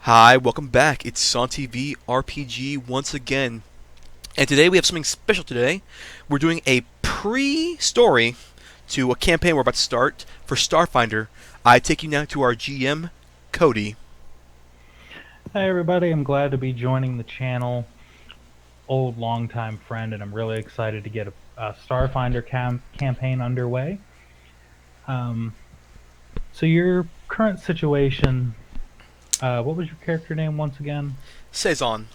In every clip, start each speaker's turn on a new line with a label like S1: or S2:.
S1: Hi, welcome back. It's on TV RPG once again. And today we have something special today. We're doing a pre-story to a campaign we're about to start for Starfinder. I take you now to our GM, Cody.
S2: Hi everybody, I'm glad to be joining the channel. Old longtime friend, and I'm really excited to get a Starfinder campaign underway. Um, so your current situation, what was your character name once again?
S1: Saison.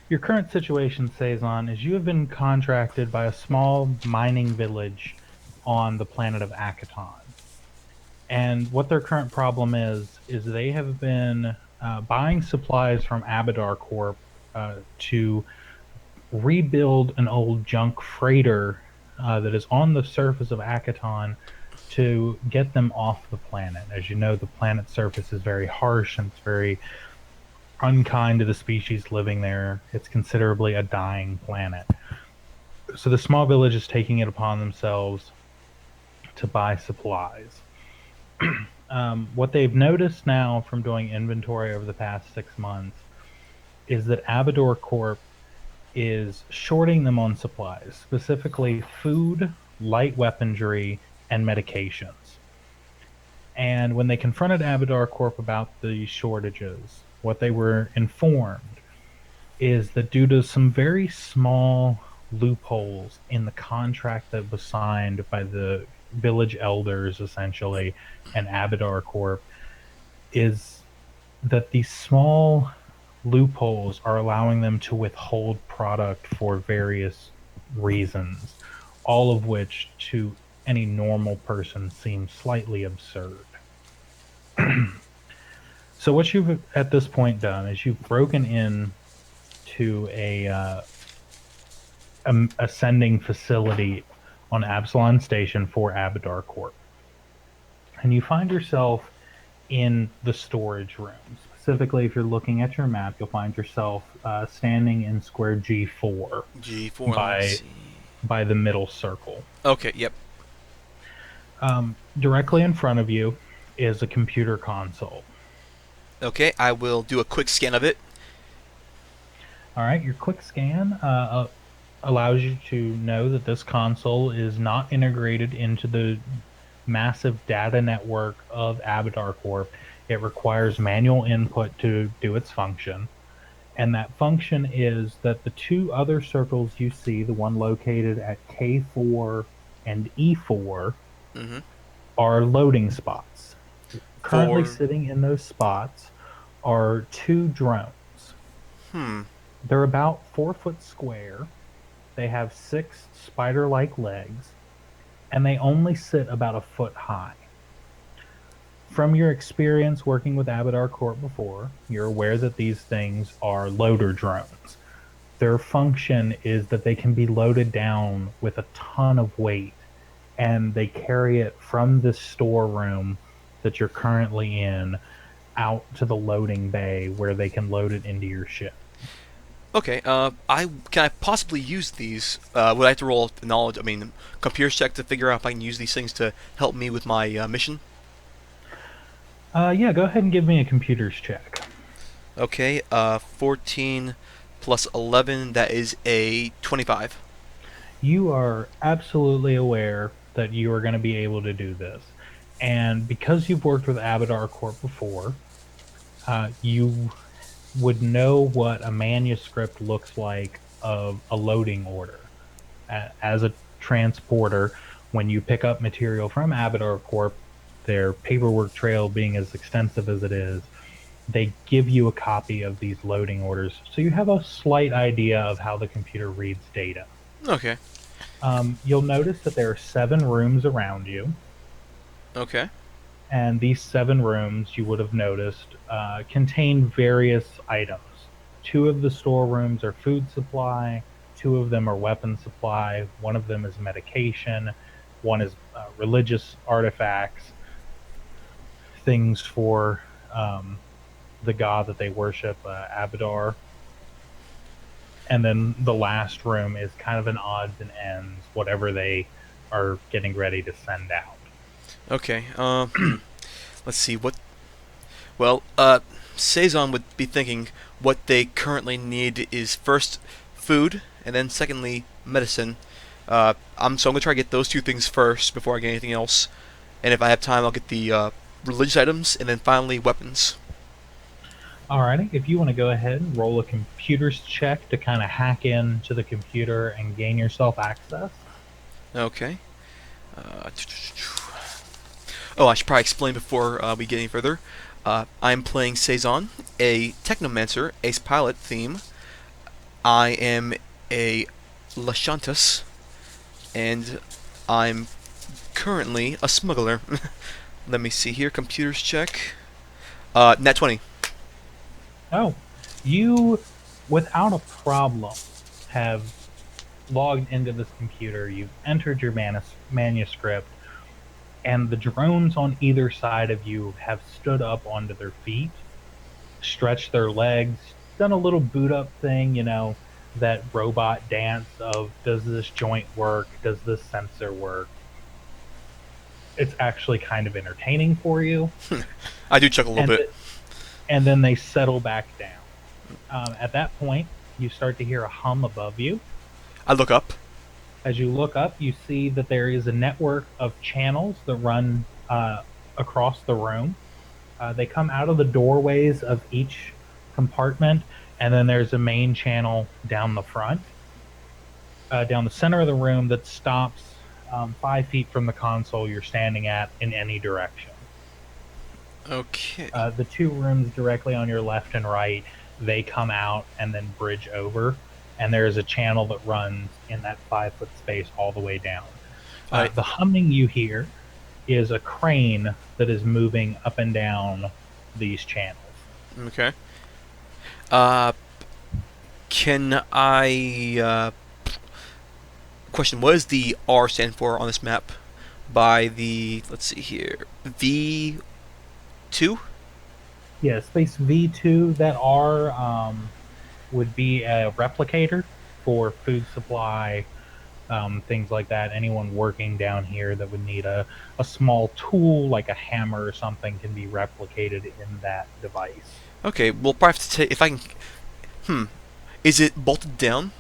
S2: Your current situation, Saison, is you have been contracted by a small mining village on the planet of Akaton. And what their current problem is they have been buying supplies from Abadar Corp to rebuild an old junk freighter that is on the surface of Akaton to get them off the planet. As you know, the planet's surface is very harsh and it's very unkind to the species living there. It's considerably a dying planet. So the small village is taking it upon themselves to buy supplies. What they've noticed now from doing inventory over the past 6 months is that Abador Corp is shorting them on supplies, specifically food, light weaponry, and medications. And when they confronted Abadar Corp about the shortages, what they were informed is that due to some very small loopholes in the contract that was signed by the village elders, essentially, and Abadar Corp, is that these small loopholes are allowing them to withhold product for various reasons, all of which to any normal person seem slightly absurd. So what you've at this point done is you've broken in to a ascending facility on Absalon Station for Abadar Corp, and you find yourself in the storage room. Specifically, if you're looking at your map, you'll find yourself standing in square G4
S1: G4, let's
S2: by
S1: see.
S2: by the middle circle.
S1: Okay, yep.
S2: Directly in front of you is a computer console.
S1: Okay, I will do a quick scan of it.
S2: All right, your quick scan allows you to know that this console is not integrated into the massive data network of Abadar Corp. It requires manual input to do its function. And that function is that the two other circles you see, the one located at K4 and E4,
S1: Mm-hmm.
S2: are loading spots. Currently
S1: For,
S2: sitting in those spots are two drones.
S1: hmm.
S2: They're about 4 foot square. They have six spider like legs, and they only sit about a foot high. From your experience working with Abadar Corp before, you're aware that these things are loader drones. Their function is that they can be loaded down with a ton of weight, and they carry it from the storeroom that you're currently in out to the loading bay where they can load it into your ship.
S1: Okay, can I possibly use these? Would I have to roll a knowledge, computer check to figure out if I can use these things to help me with my mission?
S2: Yeah, go ahead and give me a computers check.
S1: Okay, 14 plus 11, that is a 25.
S2: You are absolutely aware that you are going to be able to do this. And because you've worked with Abadar Corp before, you would know what a manuscript looks like of a loading order. As a transporter, when you pick up material from Abadar Corp, their paperwork trail being as extensive as it is, they give you a copy of these loading orders. So you have a slight idea of how the computer reads data.
S1: Okay,
S2: You'll notice that there are 7 rooms around you,
S1: okay.
S2: and these 7 rooms, you would have noticed, contain various items. Two of the storerooms are food supply, two of them are weapon supply, one of them is medication, one is religious artifacts, things for the god that they worship, Abadar. And then the last room is kind of an odds and ends, whatever they are getting ready to send out.
S1: Okay, let's see, well, Saison would be thinking what they currently need is first food, and then secondly medicine. So I'm gonna try to get those two things first before I get anything else. And if I have time, I'll get the religious items, and then finally weapons.
S2: Alrighty, if you want to go ahead and roll a computer's check to kind of hack into the computer and gain yourself access.
S1: Okay. Uh, oh, I should probably explain before we get any further. I'm playing Saison, a Technomancer, Ace Pilot theme. I am a Lashantis, and I'm currently a smuggler. Let me see here. Computers check. Nat 20.
S2: Oh, you, without a problem, have logged into this computer. You've entered your manuscript, and the drones on either side of you have stood up onto their feet, stretched their legs, done a little boot up thing, that robot dance of does this joint work? Does this sensor work? It's actually kind of entertaining for you.
S1: I do chuckle a little
S2: And,
S1: bit.
S2: and then they settle back down. At that point, you start to hear a hum above you.
S1: I look up.
S2: As you look up, you see that there is a network of channels that run across the room. They come out of the doorways of each compartment, and then there's a main channel down the front, down the center of the room that stops 5 feet from the console you're standing at in any direction.
S1: Okay.
S2: The two rooms directly on your left and right, they come out and then bridge over, and there is a channel that runs in that 5 foot space all the way down.
S1: Alright.
S2: The humming you hear is a crane that is moving up and down these channels.
S1: Okay. Uh, can I question? What does the R stand for on this map? By the let's see here, V2.
S2: Yeah, space V2, that R would be a replicator for food supply, things like that. Anyone working down here that would need a small tool like a hammer or something can be replicated in that device.
S1: Okay, we'll probably have to take if I can. Is it bolted down?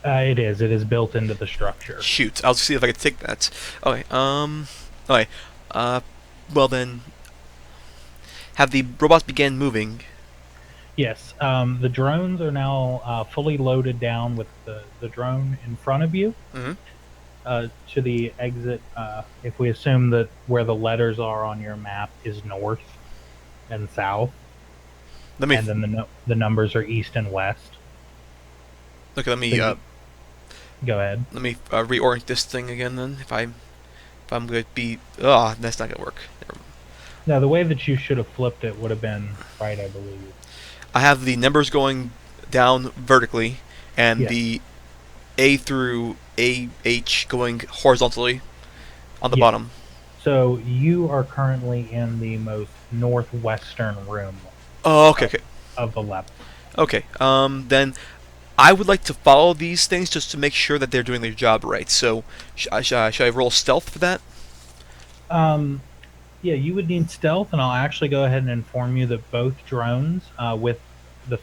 S2: It is. It is built into the structure.
S1: Shoot, I'll see if I can take that. Okay. Okay. Uh. Well then, have the robots begin moving?
S2: Yes, the drones are now fully loaded down with the drone in front of you
S1: Mm-hmm.
S2: to the exit. If we assume that where the letters are on your map is north and south,
S1: Let me.
S2: and then the numbers are east and west.
S1: Okay. Let me.
S2: So go ahead.
S1: Let me reorient this thing again. Then, if I'm going to be. Oh, that's not going to work. Never mind.
S2: Now, the way that you should have flipped it would have been right, I believe.
S1: I have the numbers going down vertically, and
S2: Yes.
S1: the A through AH going horizontally on the
S2: Yes.
S1: bottom.
S2: So you are currently in the most northwestern room
S1: Oh, okay, okay,
S2: of the level.
S1: okay. Then I would like to follow these things just to make sure that they're doing their job right. So, should I roll stealth for that?
S2: Um, Yeah, you would need stealth, and I'll actually go ahead and inform you that both drones, with the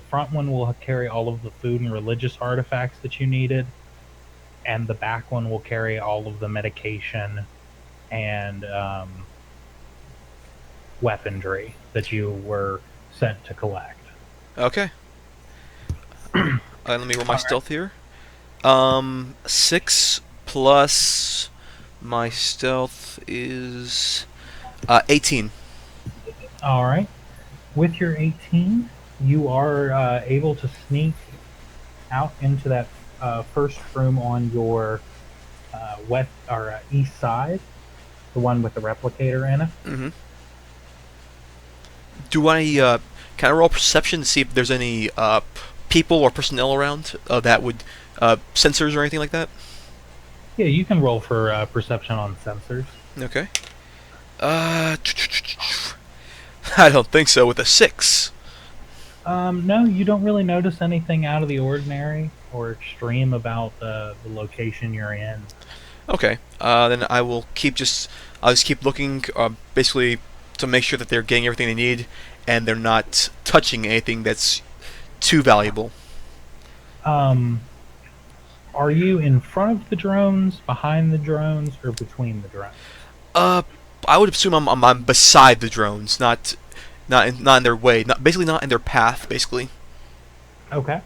S2: front one will carry all of the food and religious artifacts that you needed, and the back one will carry all of the medication and weaponry that you were sent to collect.
S1: Okay. Let me roll my
S2: All right.
S1: stealth here. 6 plus my stealth is 18.
S2: All right. With your 18, you are able to sneak out into that first room on your west or east side, the one with the replicator in it.
S1: Mm-hmm. Do I can I roll perception to see if there's any people or personnel around that would sensors or anything like that?
S2: Yeah, you can roll for perception on sensors.
S1: Okay. Uh, I don't think so. With a 6.
S2: No, you don't really notice anything out of the ordinary or extreme about the location you're in.
S1: Okay. Then I'll just keep looking. Basically, to make sure that they're getting everything they need and they're not touching anything that's too valuable.
S2: Um, are you in front of the drones, behind the drones, or between the drones?
S1: Uh, I would assume I'm beside the drones, not in their way, basically not in their path, basically.
S2: Okay.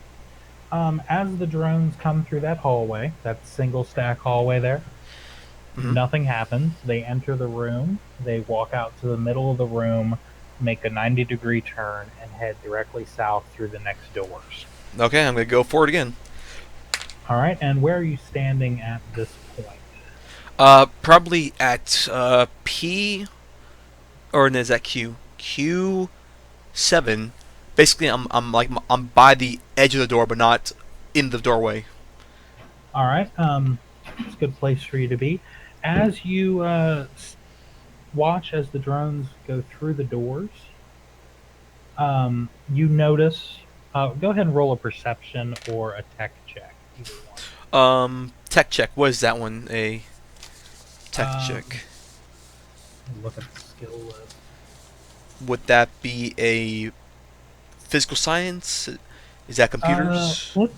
S2: As the drones come through that hallway, that single stack hallway there,
S1: Hmm.
S2: nothing happens. They enter the room, they walk out to the middle of the room, make a 90-degree turn, and head directly south through the next doors.
S1: Okay, I'm gonna go for it again.
S2: All right, and where are you standing at this point?
S1: Probably at P, or no, is that Q? Q7. Basically, I'm by the edge of the door, but not in the doorway.
S2: All right, it's a good place for you to be. As you watch as the drones go through the doors, you notice. Go ahead and roll a perception or a tech check, either one.
S1: Tech check. What is that one? A tech
S2: Um,
S1: check.
S2: look at the skill list.
S1: Would that be a physical science? Is that computers?
S2: What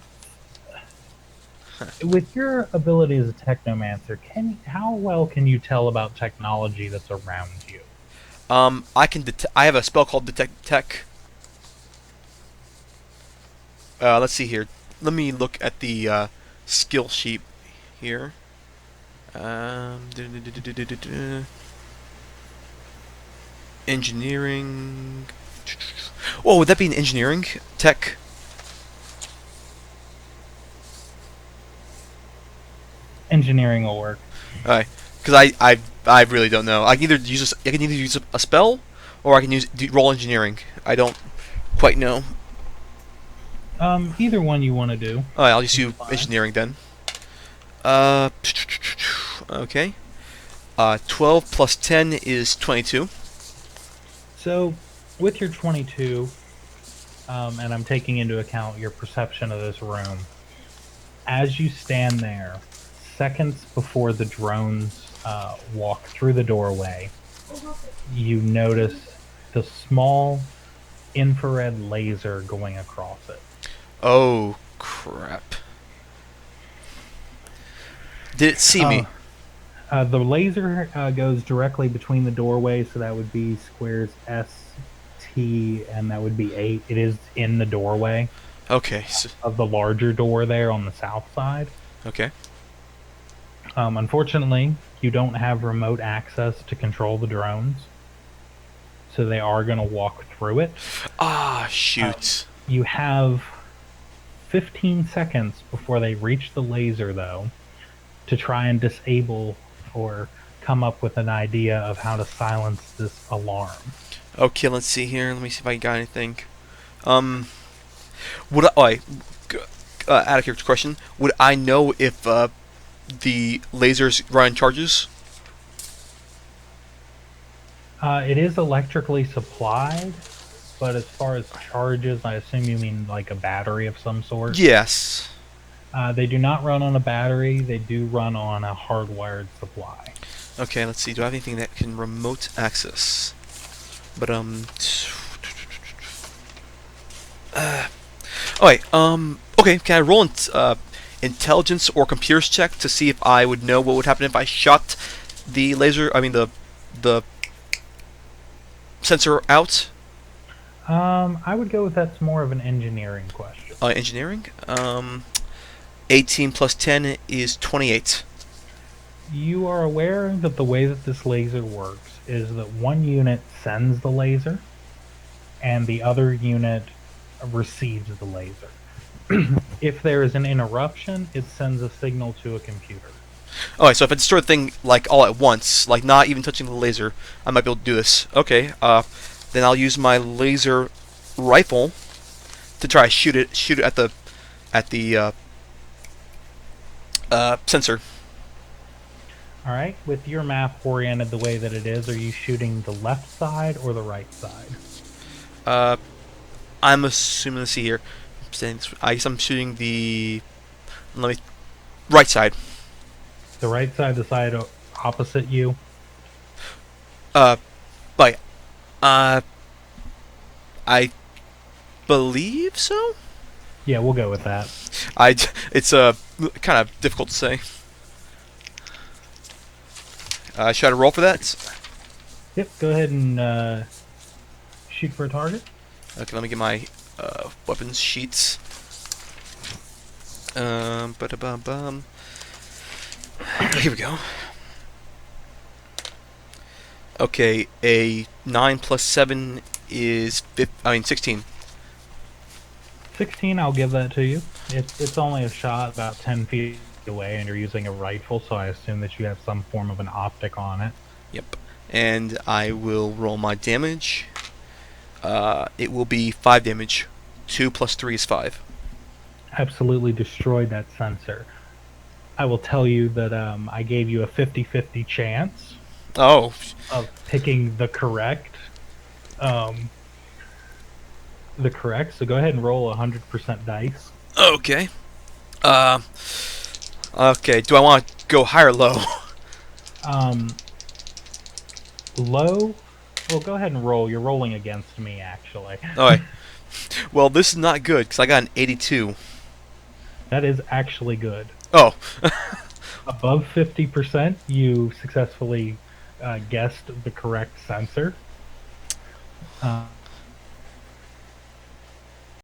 S2: with your ability as a technomancer, how well can you tell about technology that's around you?
S1: I can I have a spell called detect tech. Let's see here. Let me look at the skill sheet here. Engineering. Oh, would that be an engineering tech?
S2: Engineering will work.
S1: Alright, because I really don't know. I can either use a spell, or I can roll engineering. I don't quite know.
S2: Either one you want to do
S1: Alright, I'll just
S2: is
S1: do
S2: fine.
S1: engineering then. Uh, okay. 12 plus 10 is 22.
S2: So, with your 22, and I'm taking into account your perception of this room, as you stand there, seconds before the drones walk through the doorway, you notice the small infrared laser going across it.
S1: Oh, crap. Did it see
S2: Uh,
S1: me?
S2: the laser goes directly between the doorways, so that would be squares S, T, and that would be 8. It is in the doorway
S1: Okay, so,
S2: of the larger door there on the south side.
S1: okay.
S2: Unfortunately, you don't have remote access to control the drones, so they are going to walk through it.
S1: Ah,
S2: Um,
S1: shoot.
S2: you have 15 seconds before they reach the laser, though, to try and disable or come up with an idea of how to silence this alarm.
S1: Okay, let's see here. Let me see if I got anything. Um, would I? Oh, out of character question. Would I know if the lasers run charges?
S2: It is electrically supplied, but as far as charges, I assume you mean like a battery of some sort.
S1: Yes.
S2: They do not run on a battery, they do run on a hardwired supply.
S1: Okay, let's see. Do I have anything that can remote access? But Alright, okay, can I roll intelligence or computers check to see if I would know what would happen if I shot the laser, I mean the sensor out?
S2: I would go with that's more of an engineering question.
S1: Engineering? 18 plus 10 is 28.
S2: You are aware that the way that this laser works is that one unit sends the laser and the other unit receives the laser. If there is an interruption, it sends a signal to a computer.
S1: Alright, so if I destroy the thing, like, all at once, like, not even touching the laser, I might be able to do this. Okay, then I'll use my laser rifle to try to shoot it at the, sensor.
S2: All right, with your map oriented the way that it is, are you shooting the left side or the right side?
S1: Uh, I'm assuming, let's see here, I guess I'm shooting let me, right side.
S2: The right side, the side opposite you?
S1: Uh, right. Uh, I believe so.
S2: Yeah, we'll go with that.
S1: I. It's kind of difficult to say. Should I roll for that?
S2: Yep, go ahead and shoot for a target.
S1: Okay, let me get my weapons sheets. Ba-da-bum-bum. Here we go. Okay, a 9 plus 7 is 16.
S2: 16, I'll give that to you. It's only a shot about 10 feet away, and you're using a rifle, so I assume that you have some form of an optic on it.
S1: Yep. And I will roll my damage. It will be 5 damage. 2 plus 3 is 5.
S2: Absolutely destroyed that sensor. I will tell you that I gave you a 50-50 chance
S1: Oh,
S2: of picking um, the correct. So go ahead and roll 100% dice.
S1: okay. Uh, okay, do I want to go high or low?
S2: Um, Low. Well, go ahead and roll. You're rolling against me, actually.
S1: Alright. Well, this is not good, because I got an 82.
S2: That is actually good.
S1: Oh.
S2: Above 50%, you successfully guessed the correct sensor.